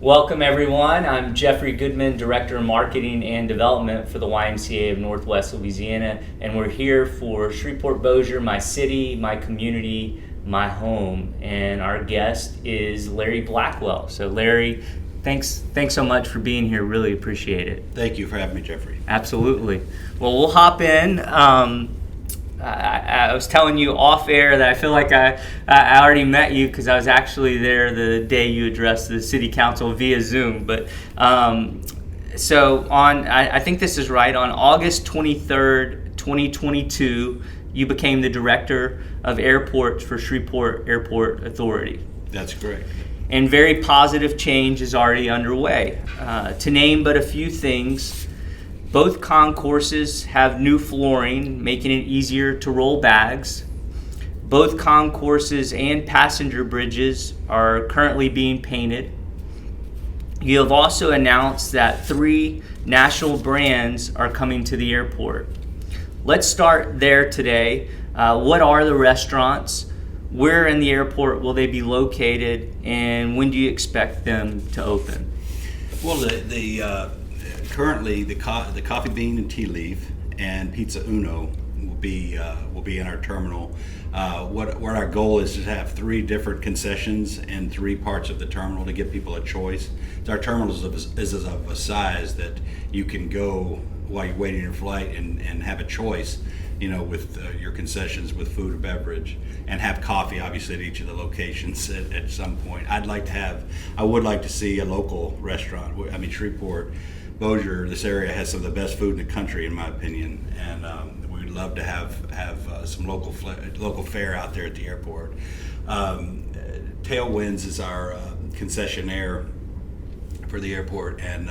Welcome everyone. I'm Jeffrey Goodman, Director of Marketing and Development for the YMCA of Northwest Louisiana, and we're here for Shreveport-Bossier, my city, my community, my home, and our guest is Larry Blackwell. So Larry, thanks so much for being here. Really appreciate it. Thank you for having me, Jeffrey. Absolutely. Well, we'll hop in. I was telling you off air that I feel like I already met you because I was actually there the day you addressed the city council via Zoom. But I think this is right, on August 23rd, 2022, you became the Director of Airports for Shreveport Airport Authority. That's correct. And very positive change is already underway. To name but a few things, both concourses have new flooring, making it easier to roll bags. Both concourses and passenger bridges are currently being painted. You have also announced that 3 national brands are coming to the airport. Let's start there today. What are the restaurants? Where in the airport will they be located? And when do you expect them to open? Well, currently the Coffee Bean and Tea Leaf and Pizza Uno will be in our terminal. What our goal is to have 3 different concessions in 3 parts of the terminal to give people a choice. So our terminal is of a size that you can go while you're waiting your flight and have a choice, with your concessions with food or beverage, and have coffee obviously at each of the locations at some point. I would like to see a local restaurant. I mean, Shreveport-Bossier, this area has some of the best food in the country, in my opinion, and we'd love to have some local fare out there at the airport. Tailwinds is our concessionaire for the airport, and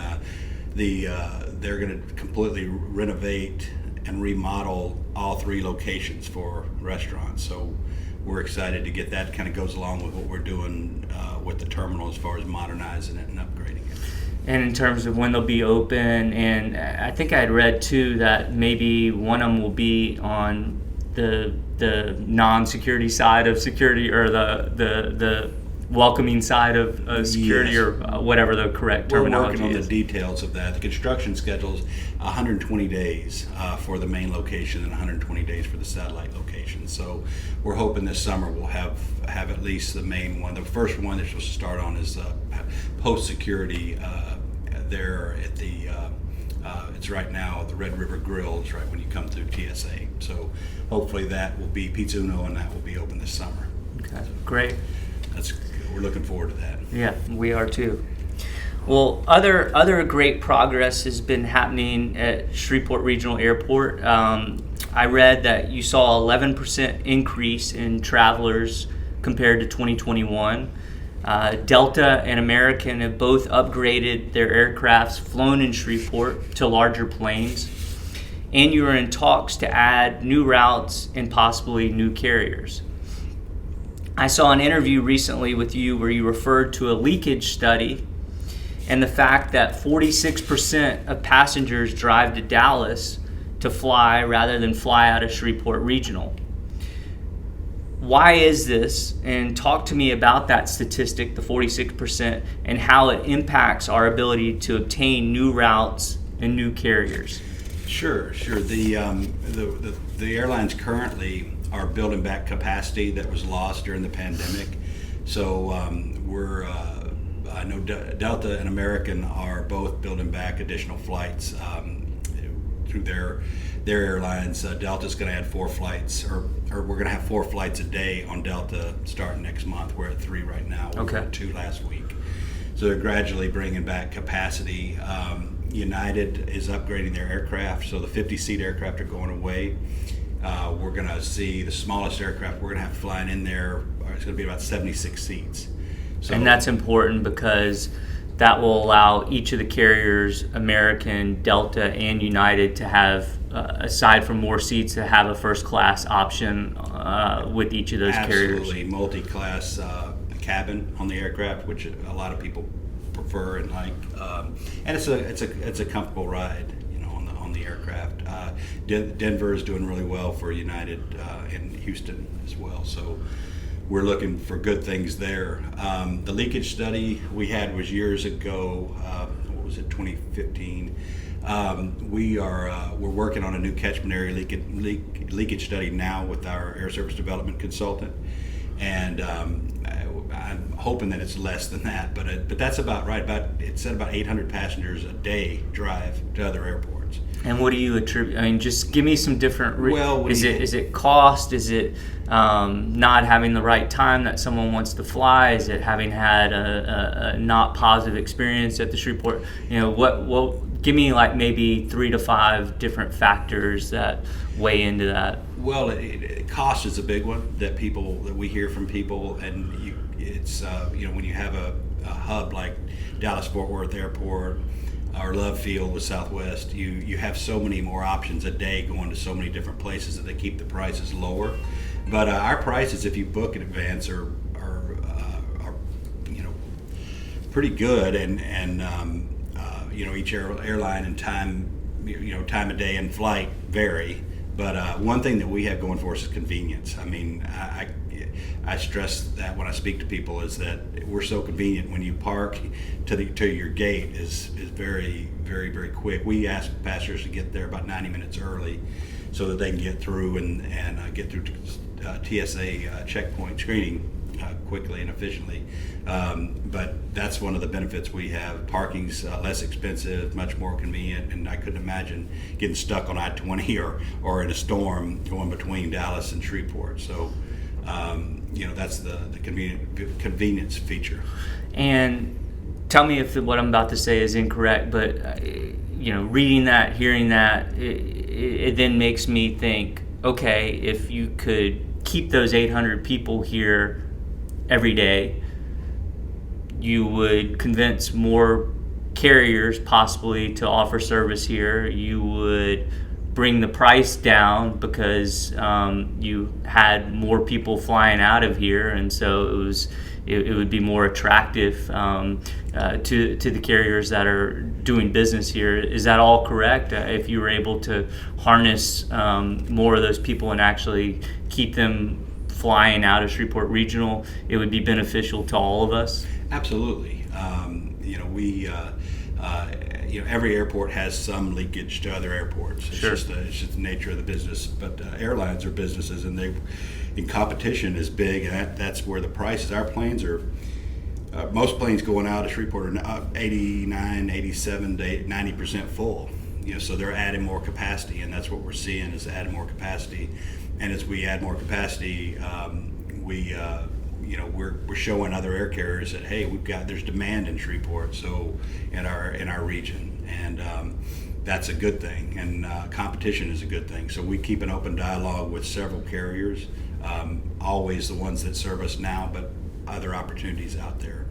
they're going to completely renovate and remodel all 3 locations for restaurants. So we're excited to get that. Kind of goes along with what we're doing with the terminal as far as modernizing it and upgrading it. And in terms of when they'll be open, and I think I had read too that maybe one of them will be on the non-security side of security, or the welcoming side of security, yes, or whatever the correct terminology is. We're working on the details of that. The construction schedule's 120 days for the main location and 120 days for the satellite location. So we're hoping this summer we'll have at least the main one. The first one they're supposed to start on is post security there at the it's right now the Red River Grill. It's right when you come through TSA. So hopefully that will be Pizza Uno, and that will be open this summer. Okay, great. We're looking forward to that. Yeah, we are too. Well, other great progress has been happening at Shreveport Regional Airport. I read that you saw 11% increase in travelers compared to 2021. Delta and American have both upgraded their aircrafts flown in Shreveport to larger planes, and you are in talks to add new routes and possibly new carriers. I saw an interview recently with you where you referred to a leakage study and the fact that 46% of passengers drive to Dallas to fly rather than fly out of Shreveport Regional. Why is this? And talk to me about that statistic, the 46%, and how it impacts our ability to obtain new routes and new carriers. Sure. The airlines currently are building back capacity that was lost during the pandemic. So I know Delta and American are both building back additional flights through their airlines. Delta's going to add 4 flights, or we're going to have 4 flights a day on Delta starting next month. We're at 3 right now. We were at 2 last week. So they're gradually bringing back capacity. United is upgrading their aircraft, so the 50-seat aircraft are going away. We're going to see the smallest aircraft we're going to have flying in there. It's going to be about 76 seats. So, and that's important because that will allow each of the carriers, American, Delta, and United, to have, aside from more seats, to have a first class option with each of those carriers. Absolutely, multi-class cabin on the aircraft, which a lot of people prefer and like, and it's a comfortable ride, on the aircraft. Denver is doing really well for United, and Houston as well. So we're looking for good things there. The leakage study we had was years ago. What was it, 2015? We're working on a new catchment area leakage study now with our air service development consultant, and I'm hoping that it's less than that, but that's about right. It's at about 800 passengers a day drive to other airports. And what do you attribute? I mean, just give me some different. Is it cost? Is it not having the right time that someone wants to fly? Is it having had a not positive experience at the Shreveport? What? Give me like maybe 3 to 5 different factors that weigh into that. Well, cost is a big one that we hear from people, and it's when you have a hub like Dallas-Fort Worth Airport or Love Field with Southwest, you have so many more options a day going to so many different places that they keep the prices lower. But our prices, if you book in advance, are pretty good, and each airline and time of day and flight vary. But one thing that we have going for us is convenience. I mean, I stress that when I speak to people, is that we're so convenient. When you park to your gate is very, very, very quick. We ask passengers to get there about 90 minutes early so that they can get through and get through TSA checkpoint screening quickly and efficiently. But that's one of the benefits we have. Parking's less expensive, much more convenient, and I couldn't imagine getting stuck on I-20 or in a storm going between Dallas and Shreveport. So that's the convenience feature. And tell me if what I'm about to say is incorrect, but reading that, hearing that, it then makes me think, okay, if you could keep those 800 people here every day, you would convince more carriers possibly to offer service here. You would bring the price down because you had more people flying out of here, and so it would be more attractive to the carriers that are doing business here. Is that all correct? If you were able to harness more of those people and actually keep them flying out of Shreveport Regional, it would be beneficial to all of us? Absolutely. Every airport has some leakage to other airports. It's Sure. It's just the nature of the business. But airlines are businesses, and competition is big, and that's where the price is. Our planes are, most planes going out of Shreveport are 89, 87 to 90% full. So they're adding more capacity, and that's what we're seeing, is adding more capacity. And as we add more capacity, we're showing other air carriers that, hey, there's demand in Shreveport, so in our region, and that's a good thing. And competition is a good thing. So we keep an open dialogue with several carriers, always the ones that serve us now, but other opportunities out there.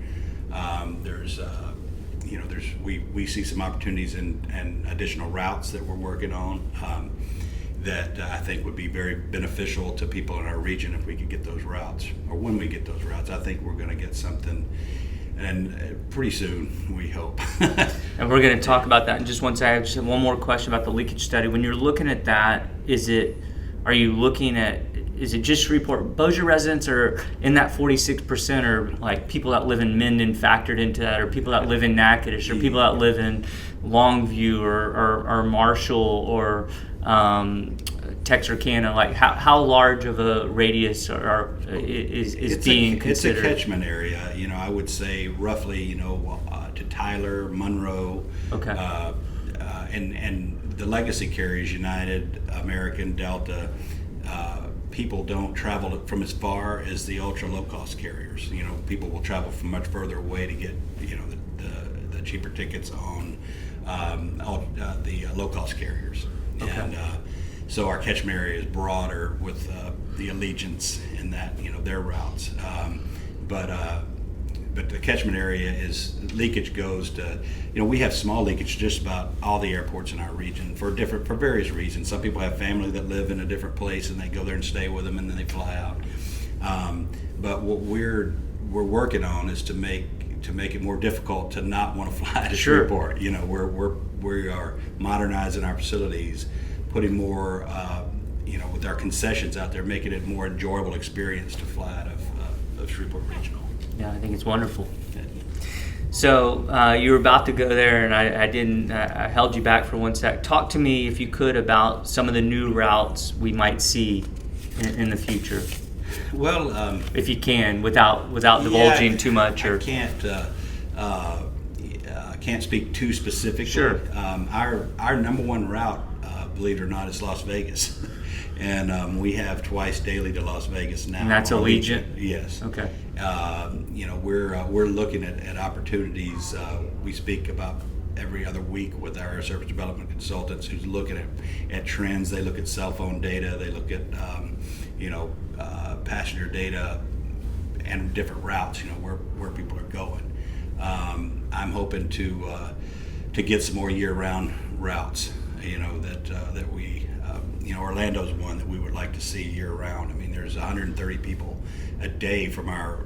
We see some opportunities and additional routes that we're working on. That I think would be very beneficial to people in our region if we could get those routes, or when we get those routes. I think we're going to get something, and pretty soon, we hope. And we're going to talk about that in just one second. I just have one more question about the leakage study. When you're looking at that, is it just Shreveport-Bossier residents, or in that 46% are like people that live in Minden factored into that, or people that live in Natchitoches, or people that live in Longview or Marshall or Texarkana? Like how large of a radius is being considered? It's a catchment area. I would say roughly to Tyler, Monroe, okay, and the legacy carriers, United, American, Delta. People don't travel from as far as the ultra low cost carriers. People will travel from much further away to get the cheaper tickets on the low cost carriers. Okay. And so our catchment area is broader with the Allegiance in that their routes. But the catchment area leakage goes to, we have small leakage just about all the airports in our region for various reasons. Some people have family that live in a different place, and they go there and stay with them, and then they fly out. But what we're working on is to make it more difficult to not want to fly to Sure. Shreveport. We are modernizing our facilities, putting more, with our concessions out there, making it a more enjoyable experience to fly out of of Shreveport Regional. Yeah, I think it's wonderful. So you were about to go there, and I held you back for one sec. Talk to me, if you could, about some of the new routes we might see in the future. Well, if you can, without divulging too much. Or I can't speak too specifically. Sure. Our number one route, believe it or not, is Las Vegas, and we have twice daily to Las Vegas now. And that's Allegiant? Yes. Okay. We're looking at opportunities. We speak about every other week with our service development consultants who's looking at trends. They look at cell phone data. They look at passenger data and different routes. Where people are going. I'm hoping to get some more year-round routes. That we. Orlando's one that we would like to see year-round. I mean, there's 130 people a day from our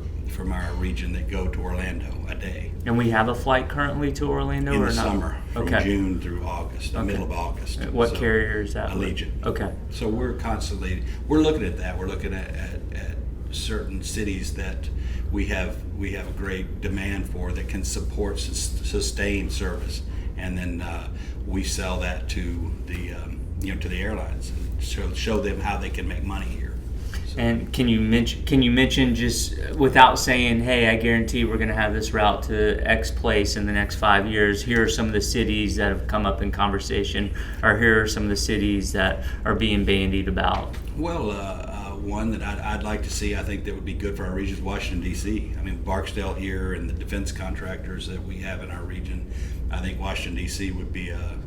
region that go to Orlando a day. And we have a flight currently to Orlando, in or the not? summer, from Okay. June through August, the Okay. middle of August. What carrier is that? Allegiant. Okay. So we're looking at that. We're looking at certain cities that we have a great demand for that can support sustained service, and then we sell that to the to the airlines and show them how they can make money here. So, And can you mention just without saying, hey, I guarantee we're going to have this route to X place in the next 5 years. Here are some of the cities that have come up in conversation, or here are some of the cities that are being bandied about. well, one that I'd like to see, I think that would be good for our region is Washington D.C. I mean, Barksdale here and the defense contractors that we have in our region. I think Washington D.C. would be a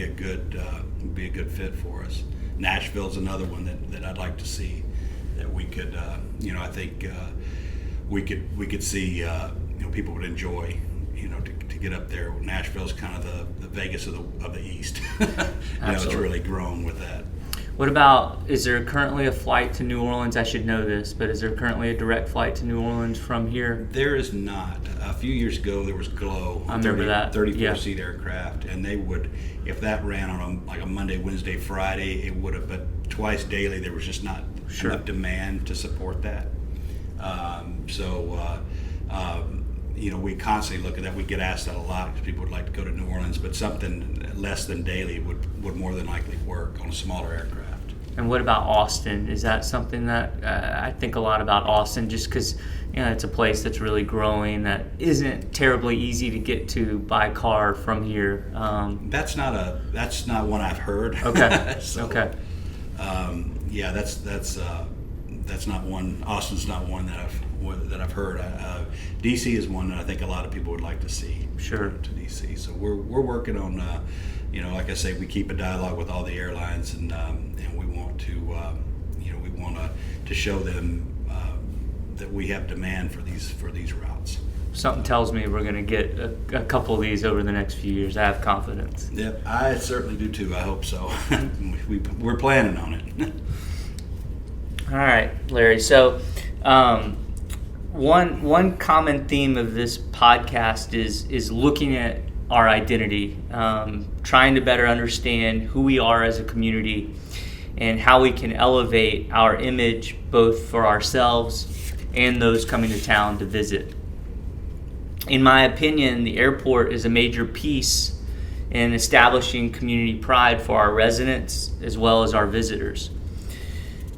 good fit for us. Nashville's another one that I'd like to see, that we could I think we could see people would enjoy to get up there. Nashville's kind of the Vegas of the East. It's really grown with that. What about, is there currently a flight to New Orleans? I should know this, but is there currently a direct flight to New Orleans from here? There is not. A few years ago, there was GLOW, I remember that. 34-seat aircraft, and they would, if that ran on a Monday, Wednesday, Friday, it would have, but twice daily, there was just not enough demand to support that. We constantly look at that. We get asked that a lot because people would like to go to New Orleans, but something less than daily would more than likely work on a smaller aircraft. And what about Austin? Is that something that I think a lot about Austin, just because it's a place that's really growing, that isn't terribly easy to get to by car from here. That's not one I've heard. Okay. So, okay. That's not one. Austin's not one that I've heard. DC is one that I think a lot of people would like to see. Sure. To DC. So we're working on. Like I say, we keep a dialogue with all the airlines, and we want to show them that we have demand for these routes. Something tells me we're going to get a couple of these over the next few years. I have confidence. Yep, I certainly do too. I hope so. We're planning on it. All right, Larry. So, one common theme of this podcast is looking at our identity, trying to better understand who we are as a community and how we can elevate our image both for ourselves and those coming to town to visit. In my opinion, the airport is a major piece in establishing community pride for our residents as well as our visitors.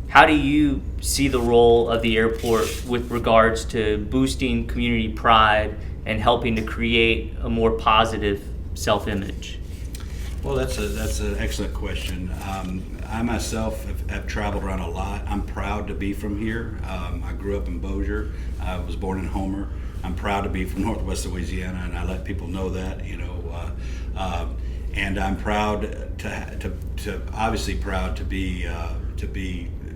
How do you see the role of the airport with regards to boosting community pride and helping to create a more positive self-image? Well, that's an excellent question. I myself have traveled around a lot. I'm proud to be from here. I grew up in Bossier. I was born in Homer. I'm proud to be from Northwest Louisiana, and I let people know that. And I'm proud to obviously proud to be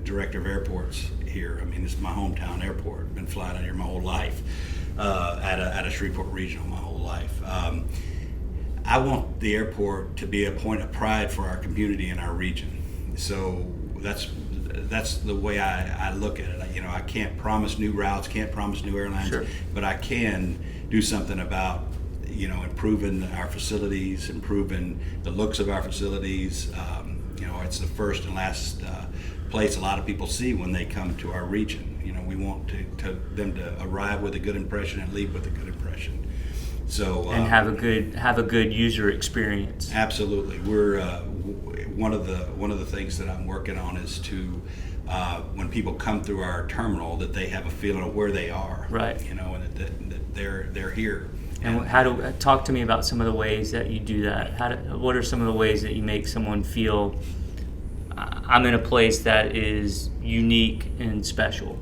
director of airports here. I mean, this is my hometown airport. Been flying out here my whole life. At a Shreveport Regional my whole life. I want the airport to be a point of pride for our community and our region. So that's the way I look at it. I can't promise new routes, can't promise new airlines, Sure. but I can do something about improving our facilities, improving the looks of our facilities. It's the first and last place a lot of people see when they come to our region. We want them to arrive with a good impression and leave with a good impression. So and have a good user experience. Absolutely, we're one of the things that I'm working on is to when people come through our terminal, that they have a feeling of where they are, right? And that they're here. And talk to me about some of the ways that you do that. What are some of the ways that you make someone feel I'm in a place that is unique and special?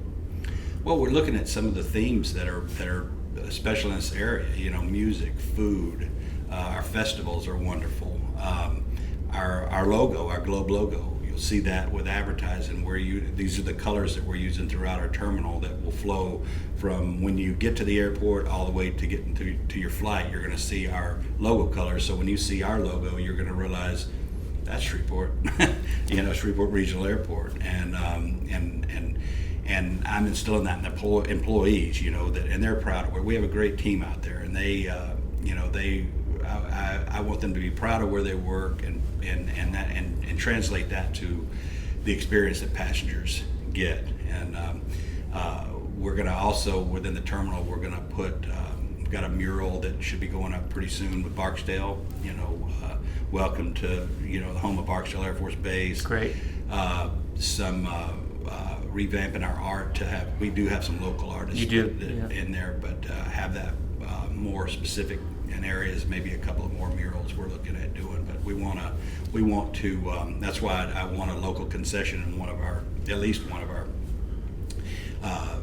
Well, we're looking at some of the themes that are special in this area. Music, food. Our festivals are wonderful. Our logo, our globe logo. You'll see that with advertising these are the colors that we're using throughout our terminal that will flow from when you get to the airport all the way to get to your flight. You're going to see our logo colors. So when you see our logo, you're going to realize that's Shreveport, Shreveport Regional Airport. And I'm instilling that in the employees, and they're proud of it. We have a great team out there, and I want them to be proud of where they work and translate that to the experience that passengers get. And we're going to also, within the terminal, we're going to put, we've got a mural that should be going up pretty soon with Barksdale, welcome to, the home of Barksdale Air Force Base. Great. Some revamping our art we do have some local artists in there, but have that more specific in areas, maybe a couple of more murals we're looking at doing. But we want to, that's why I want a local concession in at least one of our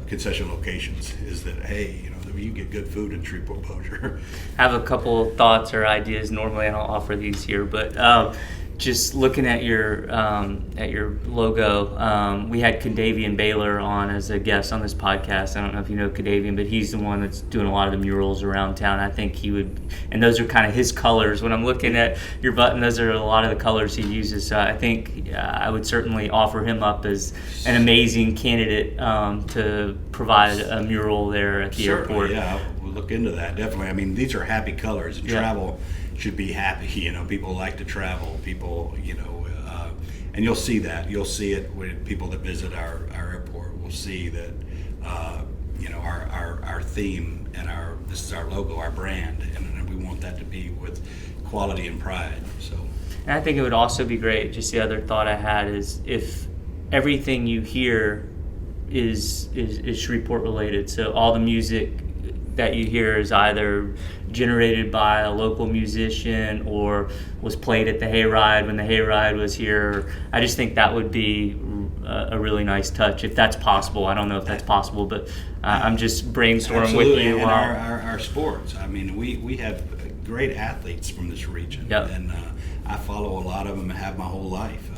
concession locations, is that, hey, you get good food in Shreveport-Bossier. I have a couple thoughts or ideas. Normally I don't offer these here, but just looking at your logo, we had Cadavian Baylor on as a guest on this podcast. I don't know if you know Cadavian, but he's the one that's doing a lot of the murals around town. I think he would, and those are kind of his colors. When I'm looking at your button, those are a lot of the colors he uses. So I think I would certainly offer him up as an amazing candidate to provide a mural there at the airport. Yeah, we'll look into that, definitely. I mean, these are happy colors, and travel should be happy. People like to travel. People, and you'll see that. You'll see it with people that visit our airport. We'll see that, our theme and this is our logo, our brand, and we want that to be with quality and pride. So, and I think it would also be great. Just the other thought I had is if everything you hear is Shreveport related. So all the music that you hear is either generated by a local musician or was played at the hayride when the hayride was here. I just think that would be a really nice touch, if that's possible. I don't know if that's possible, but I'm just brainstorming with you. And our sports. I mean, we have great athletes from this region, and I follow a lot of them and have my whole life.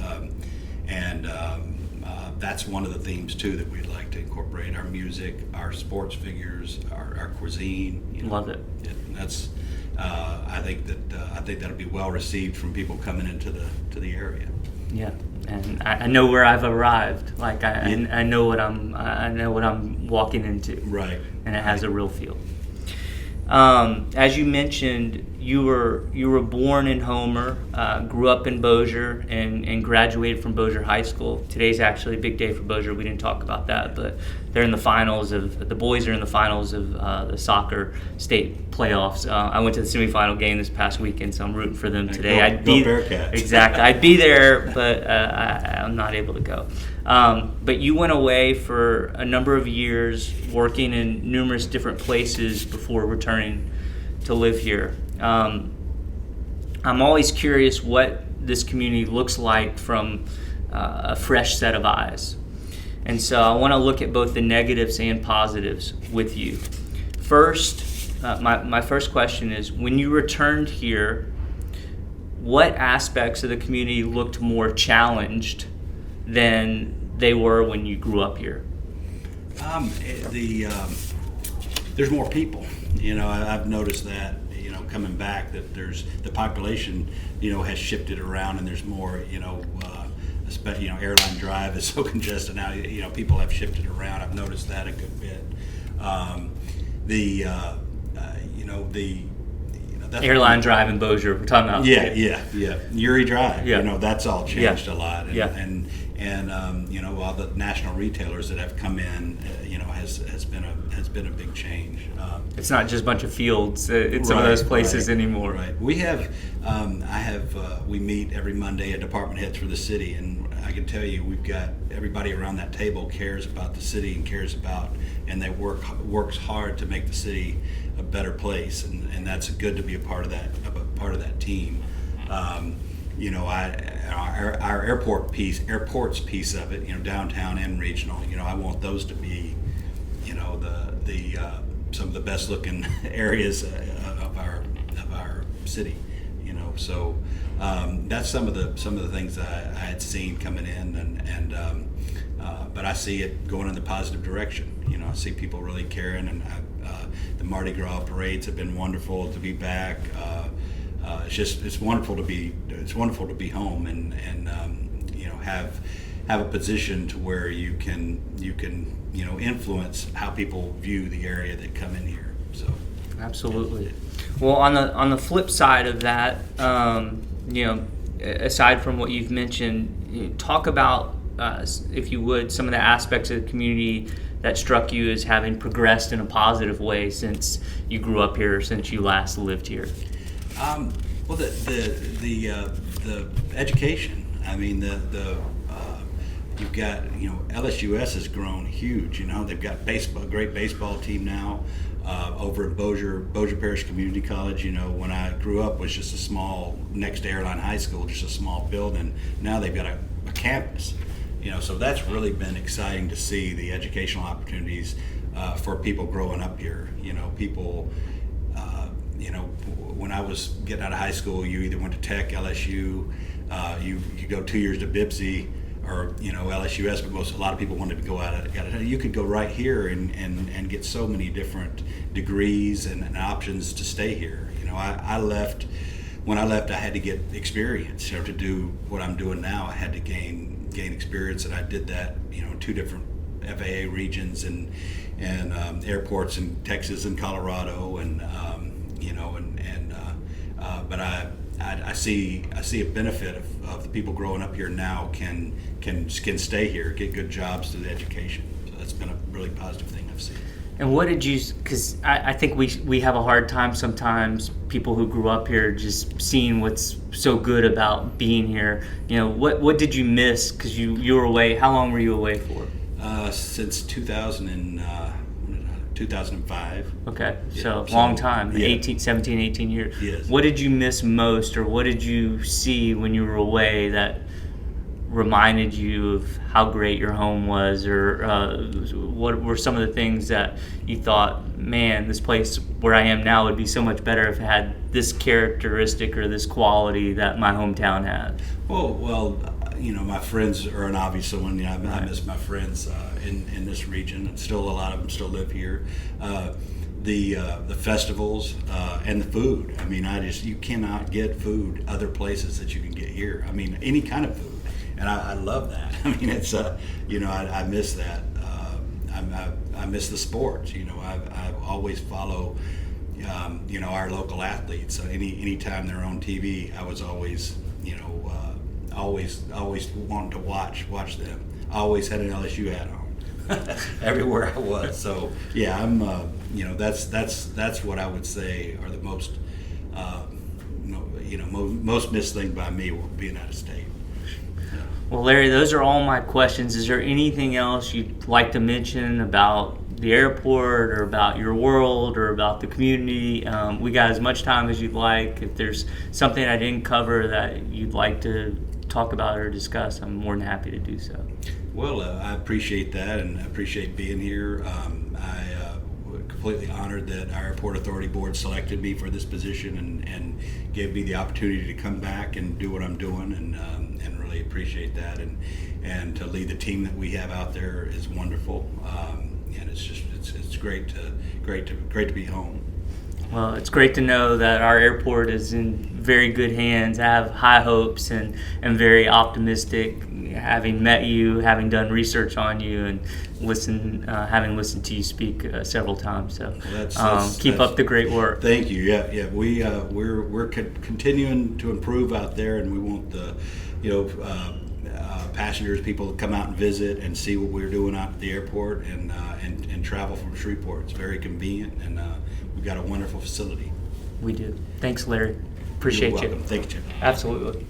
That's one of the themes too that we'd like to incorporate: our music, our sports figures, our cuisine. Love it. That's I think that'll be well received from people coming into the area. Yeah, and I know where I've arrived. Like I know what I'm walking into. Right. And it has a real feel. As you mentioned, you were born in Homer, grew up in Bossier, and graduated from Bossier High School. Today's actually a big day for Bossier. We didn't talk about that, but they're in the finals the boys are in the finals of the soccer state playoffs. I went to the semifinal game this past weekend, so I'm rooting for them today. Go Bearcats. Exactly. I'd be there, but I'm not able to go. But you went away for a number of years, working in numerous different places before returning to live here. I'm always curious what this community looks like from a fresh set of eyes. And so I want to look at both the negatives and positives with you. First, my first question is, when you returned here, what aspects of the community looked more challenged than they were when you grew up here? There's more people. I've noticed that. Coming back, that there's the population, has shifted around, and there's more. Especially, Airline Drive is so congested now. People have shifted around. I've noticed that a good bit. That's Airline Drive in Bossier, we're talking about. Yeah. Uri Drive. Yeah. That's all changed a lot. And all the national retailers that have come in, has been a big change. It's not just a bunch of fields in some of those places anymore. Right. We have, we meet every Monday at department heads for the city, and I can tell you, we've got everybody around that table cares about the city and they works hard to make the city a better place, and that's good to be a part of that team. Our airports piece of it, downtown and regional. I want those to be, some of the best looking areas of our city. So that's some of the things that I had seen coming in, but I see it going in the positive direction. I see people really caring, and the Mardi Gras parades have been wonderful to be back. It's wonderful to be home and have a position to where you can influence how people view the area that come in here. So absolutely. Well, on the flip side of that, aside from what you've mentioned, talk about if you would, some of the aspects of the community that struck you as having progressed in a positive way since you grew up here, since you last lived here. Well, the education. I mean, you've got LSUS has grown huge. They've got a great baseball team now over at Bossier Parish Community College. When I grew up, was just a small next to Airline High School, just a small building. Now they've got a campus. So that's really been exciting to see the educational opportunities for people growing up here. People. When I was getting out of high school, you either went to Tech, LSU, you go 2 years to Bibsy, or LSUS, but a lot of people wanted to go out. You could go right here and get so many different degrees and options to stay here. I left. When I left, I had to get experience. To do what I'm doing now, I had to gain experience, and I did that. In 2 different FAA regions and airports in Texas and Colorado, but I see a benefit of the people growing up here now can stay here, get good jobs through the education. So that's been a really positive thing I've seen. And what did you? Because I think we have a hard time sometimes, people who grew up here, just seeing what's so good about being here. What did you miss? Because you were away. How long were you away for? Since 2005. Okay, so long time, 17, 18 years. Yes. What did you miss most, or what did you see when you were away that reminded you of how great your home was, or what were some of the things that you thought, man, this place where I am now would be so much better if it had this characteristic or this quality that my hometown had? Well, my friends are an obvious one. I miss my friends in this region, and still a lot of them still live here. The festivals and the food. I mean, you cannot get food other places that you can get here. I mean, any kind of food, and I love that. I mean, it's I miss that. I miss the sports. I always follow our local athletes. Any time they're on TV, I was always always wanting to watch them. I always had an LSU hat on everywhere I was. So yeah, I'm that's what I would say are the most most missed thing by me being out of state. Yeah. Well, Larry, those are all my questions. Is there anything else you'd like to mention about the airport, or about your world, or about the community? We got as much time as you'd like. If there's something I didn't cover that you'd like to talk about or discuss, I'm more than happy to do so. Well, I appreciate that, and I appreciate being here. We're completely honored that our Airport Authority Board selected me for this position and gave me the opportunity to come back and do what I'm doing, and really appreciate that. And to lead the team that we have out there is wonderful. And it's great to be home. Well, it's great to know that our airport is in very good hands. I have high hopes and am very optimistic, having met you, having done research on you, and having listened to you speak several times. So keep up the great work. Thank you. Yeah. We're continuing to improve out there, and we want passengers, people come out and visit and see what we're doing out at the airport, and travel from Shreveport. It's very convenient, and we've got a wonderful facility. We do. Thanks, Larry. Appreciate You're welcome. you. Thank you, Jim. Absolutely.